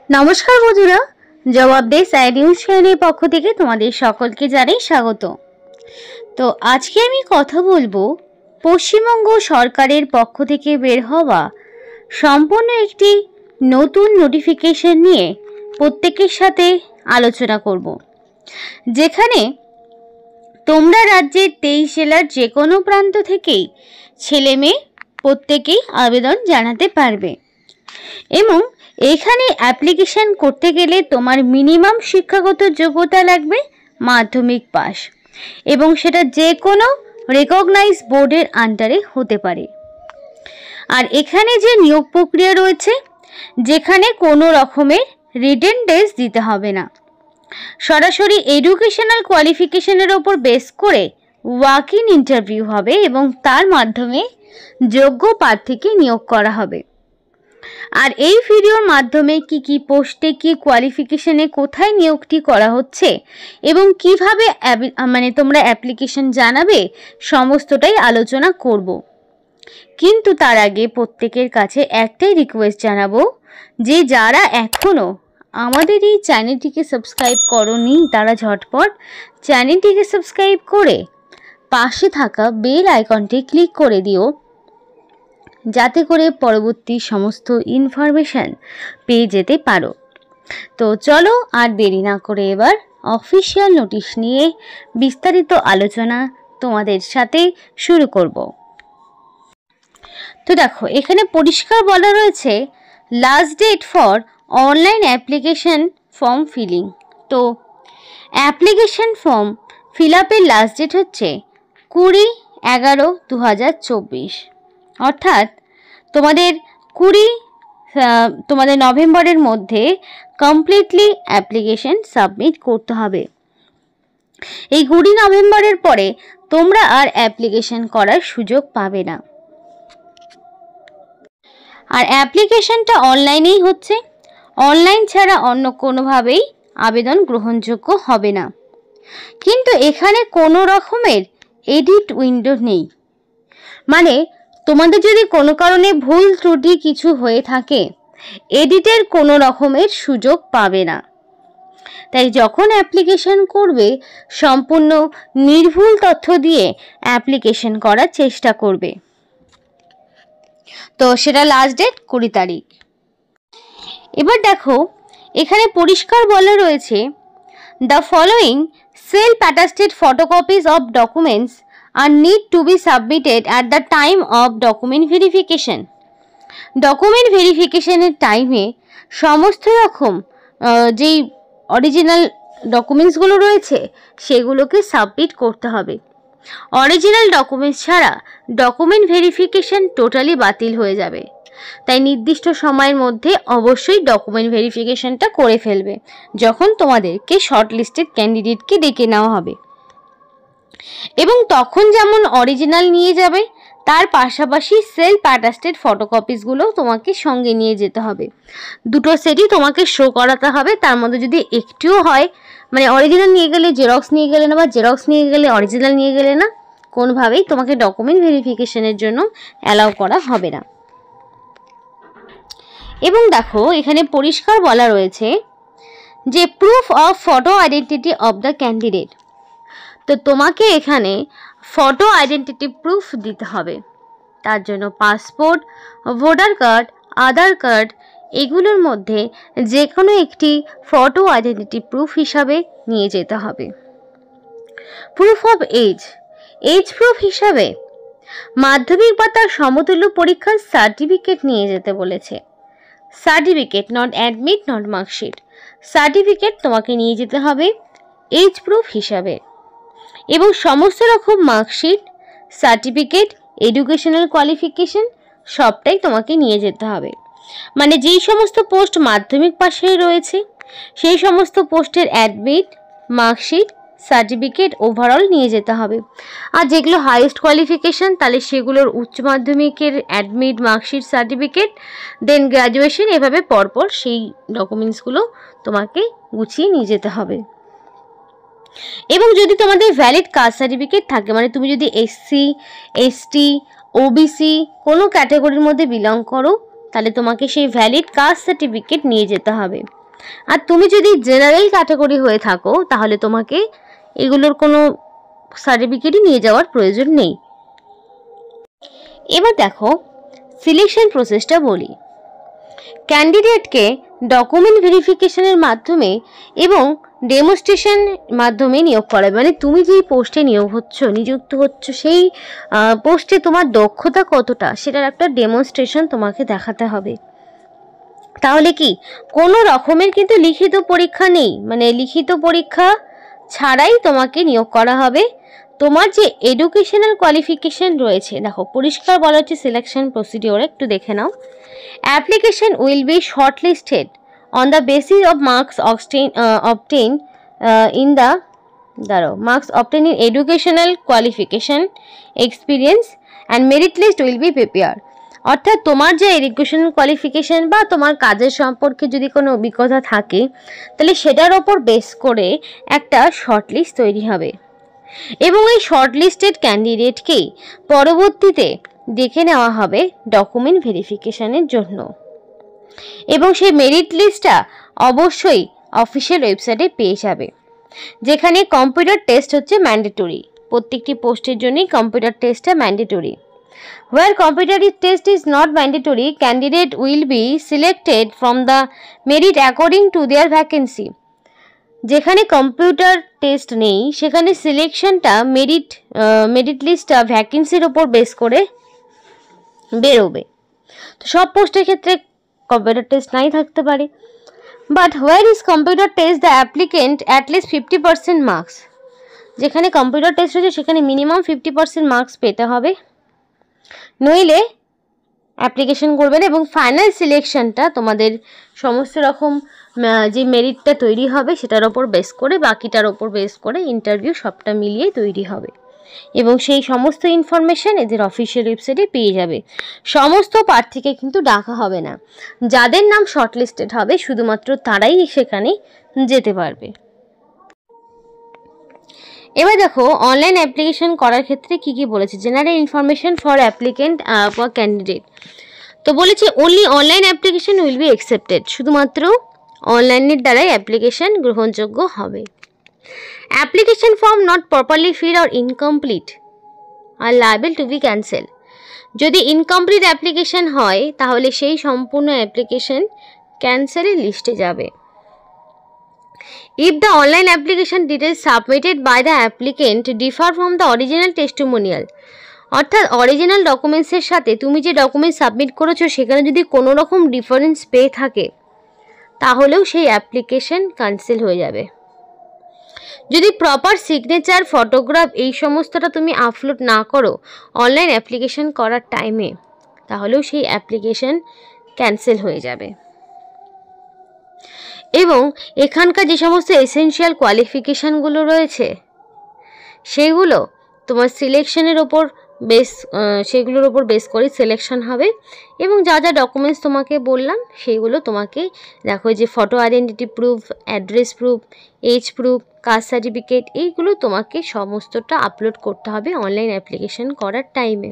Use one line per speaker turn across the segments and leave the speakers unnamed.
নমস্কার বন্ধুরা, জবাব দে সাইড নিউজ চ্যানেলের পক্ষ থেকে তোমাদের সকলকে জানাই স্বাগত। তো আজকে আমি কথা বলবো পশ্চিমবঙ্গ সরকারের পক্ষ থেকে বের হওয়া সম্পূর্ণ একটি নতুন নোটিফিকেশন নিয়ে প্রত্যেকের সাথে আলোচনা করব, যেখানে তোমরা রাজ্যের 23 জেলার যে কোনো প্রান্ত থেকেই ছেলে মেয়ে প্রত্যেকেই আবেদন জানাতে পারবে। এবং এখানে অ্যাপ্লিকেশন করতে গেলে তোমার মিনিমাম শিক্ষাগত যোগ্যতা লাগবে মাধ্যমিক পাস, এবং সেটা যে কোনো রেকগনাইজ বোর্ডের আন্ডারে হতে পারে। আর এখানে যে নিয়োগ প্রক্রিয়া রয়েছে, যেখানে কোনো রকমের রিটেন টেস্ট দিতে হবে না, সরাসরি এডুকেশনাল কোয়ালিফিকেশনের ওপর বেস করে ওয়াক ইন ইন্টারভিউ হবে এবং তার মাধ্যমে যোগ্য প্রার্থীকে নিয়োগ করা হবে। আর এই ভিডিওর মাধ্যমে কি পোস্টে কি কোয়ালিফিকেশনে কোথায় নিয়োগটি করা হচ্ছে এবং কিভাবে তোমরা অ্যাপ্লিকেশন জানাবে সমস্তটাই আলোচনা করব। কিন্তু তার আগে প্রত্যেকের কাছে একটাই রিকোয়েস্ট জানাবো যে যারা এখনও আমাদের এই চ্যানেলটিকে সাবস্ক্রাইব করোনি তারা ঝটপট চ্যানেলটিকে সাবস্ক্রাইব করে পাশে থাকা বেল আইকনটি ক্লিক করে দিও, যাতে করে পরবর্তী সমস্ত ইনফরমেশন পেয়ে যেতে পারো। তো চলো আর দেরি না করে এবার অফিসিয়াল নোটিশ নিয়ে বিস্তারিত আলোচনা তোমাদের সাথে শুরু করব। তো দেখো, এখানে পরিষ্কার বলা রয়েছে last date for online application form filling. তো অ্যাপ্লিকেশন ফর্ম ফিল আপের লাস্ট ডেট হচ্ছে 20/11/2024, অর্থাৎ তোমাদের নভেম্বরের মধ্যে কমপ্লিটলি অ্যাপ্লিকেশন সাবমিট করতে হবে। এই 20 নভেম্বরের পরে তোমরা আর অ্যাপ্লিকেশন করার সুযোগ পাবে না। আর অ্যাপ্লিকেশনটা অনলাইনেই হচ্ছে, অনলাইন ছাড়া অন্য কোনোভাবেই আবেদন গ্রহণযোগ্য হবে না। কিন্তু এখানে কোনো রকমের এডিট উইন্ডো নেই, মানে তোমাদের যদি কোনো কারণে ভুল ত্রুটি কিছু হয়ে থাকে এডিটের কোনো রকমের সুযোগ পাবে না। তাই যখন অ্যাপ্লিকেশন করবে সম্পূর্ণ নির্ভুল তথ্য দিয়ে অ্যাপ্লিকেশন করার চেষ্টা করবে। তো সেটা লাস্ট ডেট 20 তারিখ। এবার দেখো, এখানে পরিষ্কার বলা রয়েছে the following self attested photocopies of documents are need to be submitted at the time of document verification. Document ভেরিফিকেশনের টাইমে সমস্ত রকম যেই অরিজিনাল ডকুমেন্টসগুলো রয়েছে সেগুলোকে সাবমিট করতে হবে। অরিজিনাল ডকুমেন্টস ছাড়া ডকুমেন্ট ভেরিফিকেশন টোটালি বাতিল হয়ে যাবে। তাই নির্দিষ্ট সময়ের মধ্যে অবশ্যই ডকুমেন্ট ভেরিফিকেশনটা করে ফেলবে যখন তোমাদেরকে শর্ট লিস্টেড ক্যান্ডিডেটকে ডেকে নেওয়া হবে। এবং তখন যেমন অরিজিনাল নিয়ে যাবে, তার পাশাপাশি সেলফ অ্যাটাস্টেড ফটোকপিসগুলোও তোমাকে সঙ্গে নিয়ে যেতে হবে। দুটো সেটই তোমাকে শো করাতে হবে। তার মধ্যে যদি একটুও হয়, মানে অরিজিনাল নিয়ে গেলে জেরক্স নিয়ে গেলে না, বা জেরক্স নিয়ে গেলে অরিজিনাল নিয়ে গেলে না, কোনোভাবেই তোমাকে ডকুমেন্ট ভেরিফিকেশনের জন্য অ্যালাউ করা হবে না। এবং দেখো, এখানে পরিষ্কার বলা রয়েছে যে proof of photo identity of the candidate. তো তোমাকে এখানে ফটো আইডেন্টিটি প্রুফ দিতে হবে। তার জন্য পাসপোর্ট, ভোটার কার্ড, আধার কার্ড এগুলোর মধ্যে যে কোনো একটি ফটো আইডেন্টিটি প্রুফ হিসাবে নিয়ে যেতে হবে। প্রুফ অফ এজ প্রুফ হিসাবে মাধ্যমিক বা তার সমতুল্য পরীক্ষার সার্টিফিকেট নিয়ে যেতে বলেছে। Certificate, not admit, not marksheet, certificate তোমাকে নিয়ে যেতে হবে এজ প্রুফ হিসাবে। এবং সমস্ত রকম মার্কশিট, সার্টিফিকেট, এডুকেশনাল কোয়ালিফিকেশন সবটাই তোমাকে নিয়ে যেতে হবে। মানে যেই সমস্ত পোস্ট মাধ্যমিক পাশে রয়েছে সেই সমস্ত পোস্টের অ্যাডমিট, মার্কশিট, সার্টিফিকেট ওভারঅল নিয়ে যেতে হবে। আর যেগুলো হাইয়েস্ট কোয়ালিফিকেশান তাহলে সেগুলোর উচ্চ মাধ্যমিকের অ্যাডমিট, মার্কশিট, সার্টিফিকেট, দেন গ্র্যাজুয়েশন, এভাবে পরপর সেই ডকুমেন্টসগুলো তোমাকে গুছিয়ে নিয়ে যেতে হবে। এবং যদি তোমাদের ভ্যালিড কাস্ট সার্টিফিকেট থাকে, মানে তুমি যদি SC, ST, OBC কোনো ক্যাটাগরির মধ্যে বিলং করো, তাহলে তোমাকে সেই ভ্যালিড কাস্ট সার্টিফিকেট নিয়ে যেতে হবে। আর তুমি যদি জেনারেল ক্যাটাগরি হয়ে থাকো তাহলে তোমাকে এগুলোর কোনো সার্টিফিকেটই নিয়ে যাওয়ার প্রয়োজন নেই। এবার দেখো সিলেকশন প্রসেসটা বলি। ক্যান্ডিডেটকে ডকুমেন্ট ভেরিফিকেশনের মাধ্যমে এবং ডেমনস্ট্রেশন মাধ্যমে নিয়োগ করা, মানে তুমি যেই পোস্টে নিযুক্ত হচ্ছ সেই পোস্টে তোমার দক্ষতা কতটা সেটার একটা ডেমনস্ট্রেশন তোমাকে দেখাতে হবে। তাহলে কি কোনো রকমের কিন্তু লিখিত পরীক্ষা নেই, মানে লিখিত পরীক্ষা ছাড়াই তোমাকে নিয়োগ করা হবে। তোমার যে এডুকেশনাল কোয়ালিফিকেশন রয়েছে, দেখো পরিষ্কার বলা হচ্ছে সিলেকশন প্রসিডিওরে, একটু দেখে নাও। Application will be shortlisted on the basis of marks obtained in educational qualification, experience and merit list will be prepared. অর্থাৎ তোমার যে এডুকেশনাল কোয়ালিফিকেশন বা তোমার কাজের সম্পর্কে যদি কোনো অভিজ্ঞতা থাকে তাহলে সেটার ওপর বেস করে একটা শর্টলিস্ট তৈরি হবে এবং এই শর্টলিস্টেড ক্যান্ডিডেটকেই পরবর্তীতে দেখে নেওয়া হবে ডকুমেন্ট ভেরিফিকেশনের জন্য এবং সেই মেরিট লিস্টটা অবশ্যই অফিসিয়াল ওয়েবসাইটে পেয়ে যাবে, যেখানে কম্পিউটার টেস্ট হচ্ছে ম্যান্ডেটরি। প্রত্যেকটি পোস্টের জন্যই কম্পিউটার টেস্টটা mandatory. Where computer test is not mandatory, candidate will be selected from the merit according to their vacancy. যেখানে কম্পিউটার টেস্ট নেই সেখানে সিলেকশনটা মেরিট লিস্টটা ভ্যাকেন্সির ওপর বেস করে বেরোবে। তো সব পোস্টের ক্ষেত্রে কম্পিউটার টেস্ট নাই থাকতে পারে। But where is computer test the applicant at least 50% marks. যেখানে কম্পিউটার টেস্ট রয়েছে সেখানে মিনিমাম 50% মার্কস পেতে হবে, নইলে অ্যাপ্লিকেশন করবে না। এবং ফাইনাল সিলেকশনটা তোমাদের সমস্ত রকম যে মেরিটটা তৈরি হবে সেটার ওপর বেস করে, বাকিটার ওপর বেস করে ইন্টারভিউ সবটা মিলিয়ে তৈরি হবে এবং সেই সমস্ত ইনফরমেশন এদের অফিসিয়াল ওয়েবসাইটে পেয়ে যাবে। সমস্ত প্রার্থীকে কিন্তু ডাকা হবে না, যাদের নাম শর্টলিস্টেড হবে শুধুমাত্র তারাই সেখানে যেতে পারবে। এবার দেখো অনলাইন অ্যাপ্লিকেশন করার ক্ষেত্রে কি কি বলেছে। General information for applicant for candidate, তো বলেছে only online application will be accepted, শুধুমাত্র অনলাইনের দ্বারাই অ্যাপ্লিকেশন গ্রহণযোগ্য হবে। Application form not properly fill or incomplete are liable to be cancel. যদি ইনকমপ্লিট অ্যাপ্লিকেশন হয় তাহলে সেই সম্পূর্ণ অ্যাপ্লিকেশন ক্যান্সেলের লিস্টে যাবে। If the online application details submitted by the applicant differ from the original testimonial, অর্থাৎ অরিজিনাল ডকুমেন্টসের সাথে তুমি যে ডকুমেন্ট সাবমিট করেছো সেখানে যদি কোনো রকম ডিফারেন্স পেয়ে থাকে তাহলেও সেই অ্যাপ্লিকেশন ক্যান্সেল হয়ে যাবে। যদি প্রপার সিগনেচার, ফটোগ্রাফ এই সমস্তটা তুমি আপলোড না করো অনলাইন অ্যাপ্লিকেশন করার টাইমে তাহলেও সেই অ্যাপ্লিকেশন ক্যান্সেল হয়ে যাবে। এবং এখানকার যে সমস্ত এসেনশিয়াল কোয়ালিফিকেশানগুলো রয়েছে সেগুলো তোমার সিলেকশনের ওপর সেগুলোর ওপর বেস করে সিলেকশন হবে এবং যা যা ডকুমেন্টস তোমাকে বললাম সেইগুলো তোমাকে দেখো, যে photo identity proof, address proof, age proof, caste certificate, এইগুলো তোমাকে সমস্তটা আপলোড করতে হবে অনলাইন অ্যাপ্লিকেশন করার টাইমে।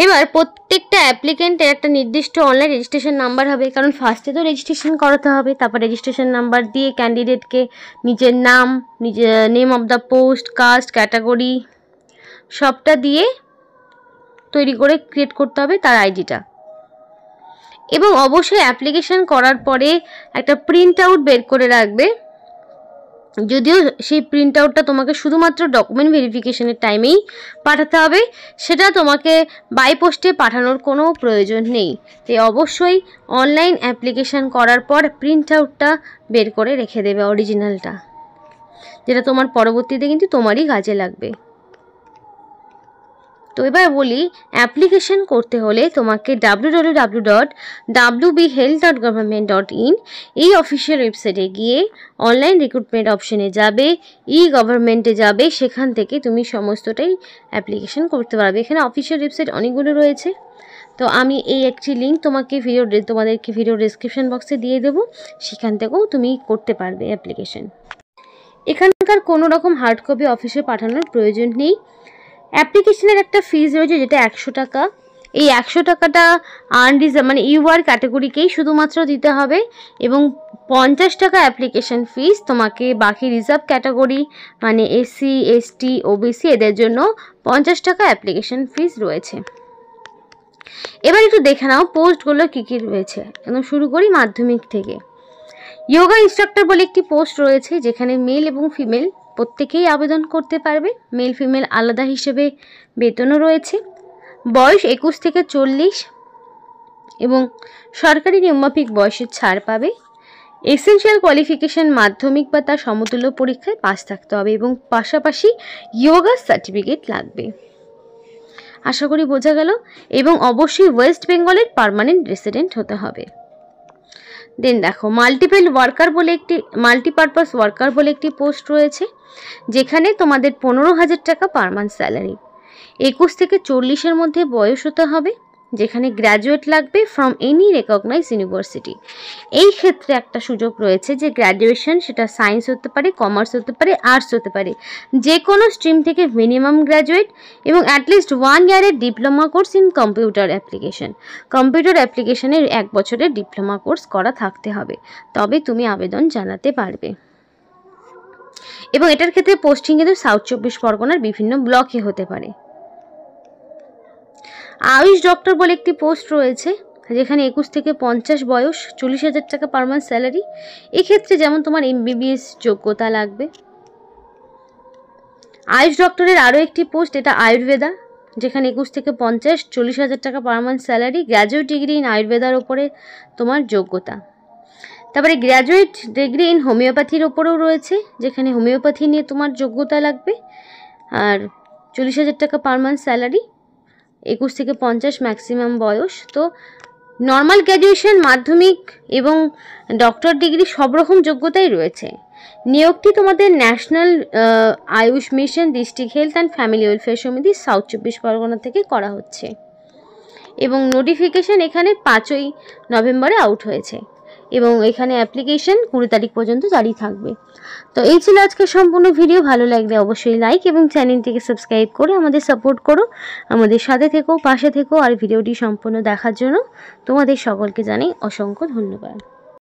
এবার প্রত্যেকটা অ্যাপ্লিকেন্টের একটা নির্দিষ্ট অনলাইন রেজিস্ট্রেশন নাম্বার হবে, কারণ ফার্স্টে তো রেজিস্ট্রেশন করাতে হবে, তারপর রেজিস্ট্রেশন নাম্বার দিয়ে ক্যান্ডিডেটকে নিজের নাম, name of the post, caste, category সবটা দিয়ে তৈরি করে ক্রিয়েট করতে হবে তার আইডিটা। এবং অবশ্যই অ্যাপ্লিকেশন করার পরে একটা প্রিন্ট আউট বের করে রাখবে, যদিও সেই প্রিন্ট আউটটা তোমাকে শুধুমাত্র ডকুমেন্ট ভেরিফিকেশনের টাইমেই পাঠাতে হবে, সেটা তোমাকে বাই পোস্টে পাঠানোর কোনো প্রয়োজন নেই। তাই অবশ্যই অনলাইন অ্যাপ্লিকেশন করার পর প্রিন্ট আউটটা বের করে রেখে দেবে, অরিজিনালটা, যেটা তোমার পরবর্তীতে কিন্তু তোমারই কাজে লাগবে। তো এবার বলি, অ্যাপ্লিকেশন করতে হলে তোমাকে www.wbhealth.government.in এই অফিসিয়াল ওয়েবসাইটে গিয়ে অনলাইন রিক্রুটমেন্ট অপশনে যাবে, গভর্নমেন্টে যাবে, সেখান থেকে তুমি সমস্তটাই অ্যাপ্লিকেশন করতে পারবে। এখানে অফিসিয়াল ওয়েবসাইট অনেকগুলো রয়েছে, তো আমি এই একটি লিঙ্ক তোমাদেরকে ভিডিও ডেসক্রিপশন বক্সে দিয়ে দেবো, সেখান থেকেও তুমি করতে পারবে অ্যাপ্লিকেশন। এখানকার কোনো রকম হার্ড কপি অফিসে পাঠানোর প্রয়োজন নেই। অ্যাপ্লিকেশনের একটা ফিজ রয়েছে যেটা 100 টাকা, এই 100 টাকাটা আনরিজার্ভ মানে ইউআর ক্যাটাগরিকেই শুধুমাত্র দিতে হবে এবং 50 টাকা অ্যাপ্লিকেশন ফিস তোমাকে বাকি রিজার্ভ ক্যাটাগরি মানে এসসি এসটি ওবিসি এদের জন্য 50 টাকা অ্যাপ্লিকেশন ফিস রয়েছে। এবার একটু দেখে নাও পোস্টগুলো কী কী রয়েছে। একদম শুরু করি মাধ্যমিক থেকে। যোগা ইনস্ট্রাক্টর বলে একটি পোস্ট রয়েছে, যেখানে মেল এবং ফিমেল প্রত্যেকেই আবেদন করতে পারবে। মেল ফিমেল আলাদা হিসেবে বেতনও রয়েছে। বয়স 21 থেকে 40 এবং সরকারি নিয়মমাফিক বয়সের ছাড় পাবে। এসেনশিয়াল কোয়ালিফিকেশন মাধ্যমিক বা তার সমতুল্য পরীক্ষায় পাস থাকতে হবে এবং পাশাপাশি যোগা সার্টিফিকেট লাগবে। আশা করি বোঝা গেল। এবং অবশ্যই ওয়েস্ট বেঙ্গলের পার্মানেন্ট রেসিডেন্ট হতে হবে। দেন দেখো মাল্টিপারপাস ওয়ার্কার বলে একটি পোস্ট রয়েছে, যেখানে তোমাদের 15,000 টাকা পার মান্থ স্যালারি। 21 থেকে 40-এর মধ্যে বয়স হতে হবে, যেখানে গ্র্যাজুয়েট লাগবে ফ্রম এনি রেকগনাইজ ইউনিভার্সিটি। এই ক্ষেত্রে একটা সুযোগ রয়েছে যে গ্র্যাজুয়েশন সেটা সায়েন্স হতে পারে, কমার্স হতে পারে, আর্টস হতে পারে, যে কোনো স্ট্রিম থেকে মিনিমাম গ্র্যাজুয়েট এবং অ্যাটলিস্ট 1 ইয়ারের diploma course in computer application. Computer অ্যাপ্লিকেশনের 1 বছরের ডিপ্লোমা কোর্স করা থাকতে হবে, তবে তুমি আবেদন জানাতে পারবে। এবং এটার ক্ষেত্রে পোস্টিং কিন্তু সাউথ 24 পরগনার বিভিন্ন ব্লকে হতে পারে। আয়ুষ ডক্টর বলে একটি পোস্ট রয়েছে, যেখানে 21 থেকে 50 বয়স, 40,000 টাকা পার মান্থ স্যালারি। এক্ষেত্রে যেমন তোমার MBBS যোগ্যতা লাগবে। আয়ুষ ডক্টরের আরও একটি পোস্ট, এটা আয়ুর্বেদা, যেখানে 21 থেকে 50, 40,000 টাকা per month salary. Graduate degree in আয়ুর্বেদার ওপরে তোমার যোগ্যতা। তারপরে গ্র্যাজুয়েট ডিগ্রি ইন হোমিওপ্যাথির ওপরেও রয়েছে, যেখানে হোমিওপ্যাথি নিয়ে তোমার যোগ্যতা লাগবে। আর 40,000 টাকা পার মান্থ স্যালারি, 21 থেকে 50 ম্যাক্সিমাম বয়স। তো নর্মাল গ্র্যাজুয়েশন, মাধ্যমিক এবং ডক্টর ডিগ্রি সব রকম যোগ্যতাই রয়েছে। নিয়োগটি তোমাদের national Ayush mission, district health and family welfare সমিতি, সাউথ 24 পরগনা থেকে করা হচ্ছে এবং নোটিফিকেশন এখানে 5ই নভেম্বরে আউট হয়েছে এবং এখানে অ্যাপ্লিকেশন 20 তারিখ পর্যন্ত জারি থাকবে। তো এই ছিল আজকের সম্পূর্ণ ভিডিও। ভালো লাগলে অবশ্যই লাইক এবং চ্যানেলটিকে সাবস্ক্রাইব করে আমাদের সাপোর্ট করো, আমাদের সাথে থেকো, পাশে থেকো। আর ভিডিওটি সম্পূর্ণ দেখার জন্য তোমাদের সকলকে জানাই অসংখ্য ধন্যবাদ।